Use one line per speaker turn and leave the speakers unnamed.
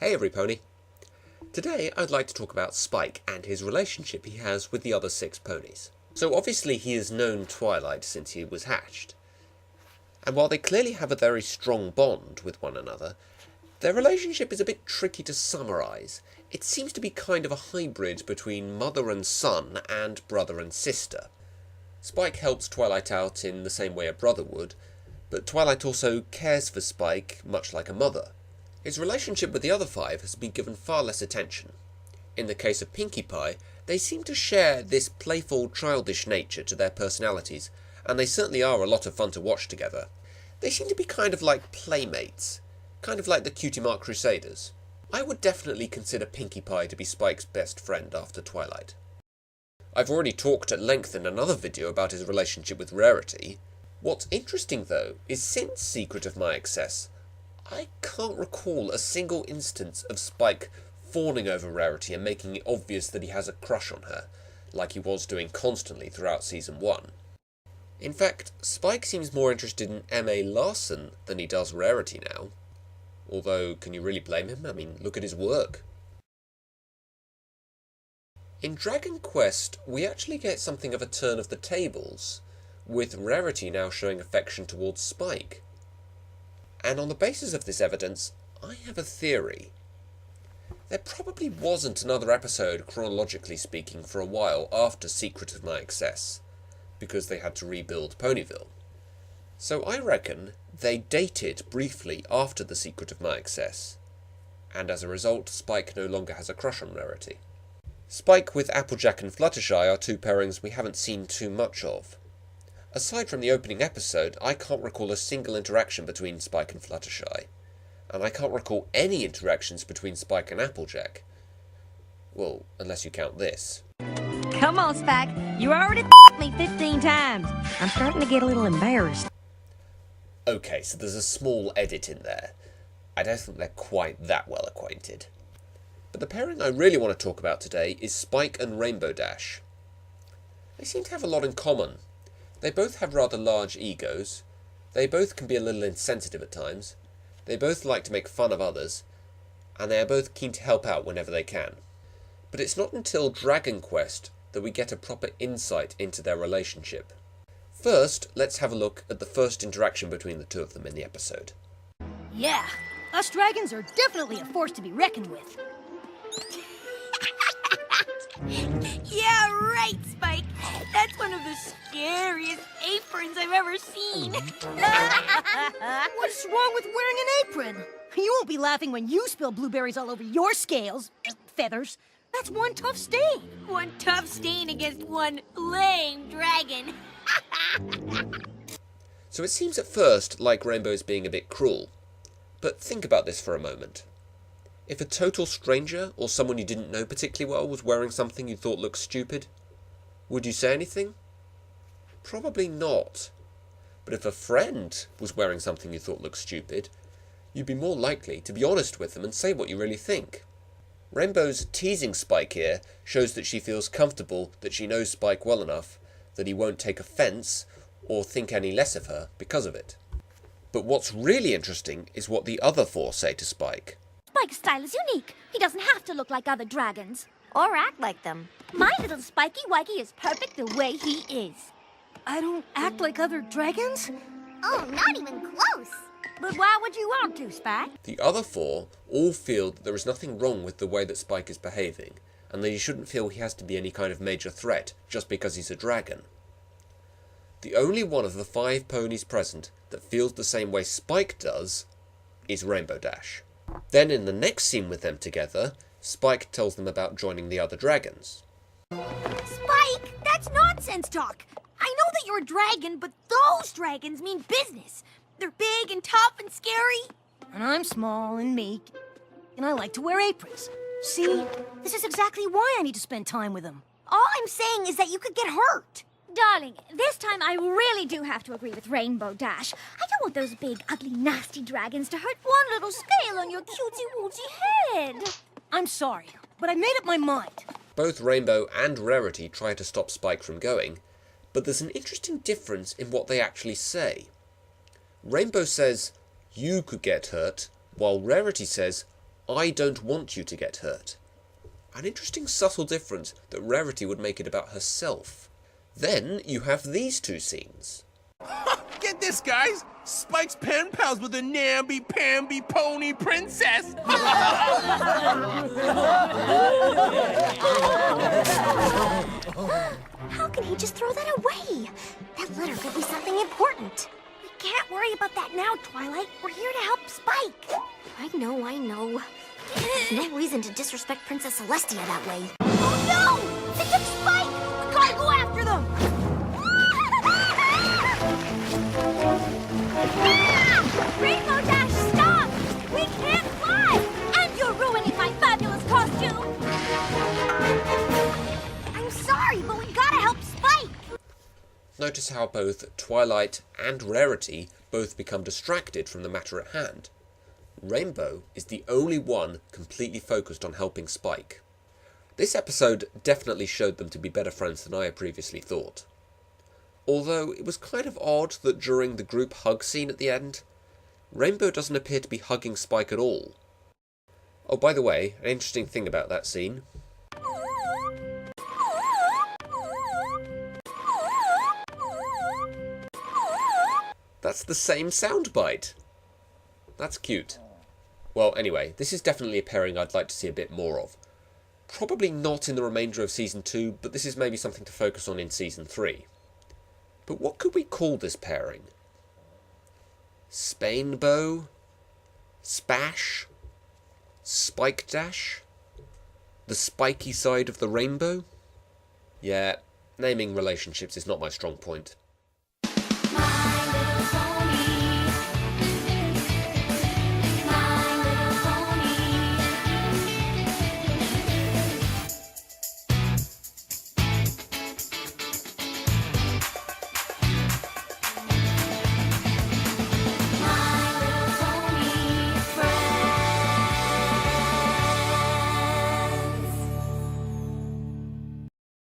Hey everypony! Today I'd like to talk about Spike and his relationship he has with the other 6 ponies. So obviously he has known Twilight since he was hatched, and while they clearly have a very strong bond with one another, their relationship is a bit tricky to summarise. It seems to be kind of a hybrid between mother and son and brother and sister. Spike helps Twilight out in the same way a brother would, but Twilight also cares for Spike much like a mother. His relationship with the other 5 has been given far less attention. In the case of Pinkie Pie, they seem to share this playful, childish nature to their personalities, and they certainly are a lot of fun to watch together. They seem to be kind of like playmates, kind of like the Cutie Mark Crusaders. I would definitely consider Pinkie Pie to be Spike's best friend after Twilight. I've already talked at length in another video about his relationship with Rarity. What's interesting though, is since Secret of My Excess, I can't recall a single instance of Spike fawning over Rarity and making it obvious that he has a crush on her, like he was doing constantly throughout Season 1. In fact, Spike seems more interested in M.A. Larson than he does Rarity now. Although, can you really blame him? I mean, look at his work. In Dragon Quest, we actually get something of a turn of the tables, with Rarity now showing affection towards Spike. And on the basis of this evidence, I have a theory. There probably wasn't another episode, chronologically speaking, for a while after Secret of My Excess, because they had to rebuild Ponyville. So I reckon they dated briefly after the Secret of My Excess, and as a result, Spike no longer has a crush on Rarity. Spike with Applejack and Fluttershy are 2 pairings we haven't seen too much of. Aside from the opening episode, I can't recall a single interaction between Spike and Fluttershy, and I can't recall any interactions between Spike and Applejack. Well, unless you count this.
Come on, Spike. You already me 15 times. I'm starting to get a little embarrassed.
Okay, so there's a small edit in there. I don't think they're quite that well acquainted. But the pairing I really want to talk about today is Spike and Rainbow Dash. They seem to have a lot in common. They both have rather large egos, they both can be a little insensitive at times, they both like to make fun of others, and they are both keen to help out whenever they can. But it's not until Dragon Quest that we get a proper insight into their relationship. First, let's have a look at the first interaction between the 2 of them in the episode.
Yeah, us dragons are definitely a force to be reckoned with.
Yeah, right, Spike. That's one of the scariest aprons I've ever seen.
What's wrong with wearing an apron? You won't be laughing when you spill blueberries all over your scales. Feathers. That's one tough stain.
One tough stain against one lame dragon.
So it seems at first like Rainbow's being a bit cruel. But think about this for a moment. If a total stranger, or someone you didn't know particularly well, was wearing something you thought looked stupid, would you say anything? Probably not. But if a friend was wearing something you thought looked stupid, you'd be more likely to be honest with them and say what you really think. Rainbow's teasing Spike here shows that she feels comfortable that she knows Spike well enough that he won't take offence or think any less of her because of it. But what's really interesting is what the other 4 say to Spike.
Spike's style is unique. He doesn't have to look like other dragons.
Or act like them.
My little Spiky Wikey is perfect the way he is.
I don't act like other dragons?
Oh, not even close.
But why would you want to, Spike?
The other 4 all feel that there is nothing wrong with the way that Spike is behaving, and that he shouldn't feel he has to be any kind of major threat just because he's a dragon. The only one of the 5 ponies present that feels the same way Spike does is Rainbow Dash. Then in the next scene with them together, Spike tells them about joining the other dragons.
Spike, that's nonsense talk. I know that you're a dragon, but those dragons mean business. They're big and tough and scary.
And I'm small and meek, and I like to wear aprons. See, this is exactly why I need to spend time with them.
All I'm saying is that you could get hurt.
Darling, this time I really do have to agree with Rainbow Dash. I don't want those big, ugly, nasty dragons to hurt one little scale on your cutesy-wootsy head.
I'm sorry, but I made up my mind.
Both Rainbow and Rarity try to stop Spike from going, but there's an interesting difference in what they actually say. Rainbow says, you could get hurt, while Rarity says, I don't want you to get hurt. An interesting subtle difference that Rarity would make it about herself. Then you have these two scenes.
Get this, guys! Spike's pen pals with a namby-pamby pony princess!
How can he just throw that away? That letter could be something important. We can't worry about that now, Twilight. We're here to help Spike. I know. There's no reason to disrespect Princess Celestia that way. Oh no! They took Spike! We gotta go after them!
Rainbow Dash, stop! We can't fly! And you're ruining my fabulous costume!
I'm sorry, but we gotta help Spike!
Notice how both Twilight and Rarity both become distracted from the matter at hand. Rainbow is the only one completely focused on helping Spike. This episode definitely showed them to be better friends than I had previously thought. Although it was kind of odd that during the group hug scene at the end, Rainbow doesn't appear to be hugging Spike at all. Oh, by the way, an interesting thing about that scene. That's the same soundbite. That's cute. Well, anyway, this is definitely a pairing I'd like to see a bit more of. Probably not in the remainder of Season 2, but this is maybe something to focus on in Season 3. But what could we call this pairing? Spainbow? Spash? Spike Dash? The spiky side of the rainbow? Yeah, naming relationships is not my strong point.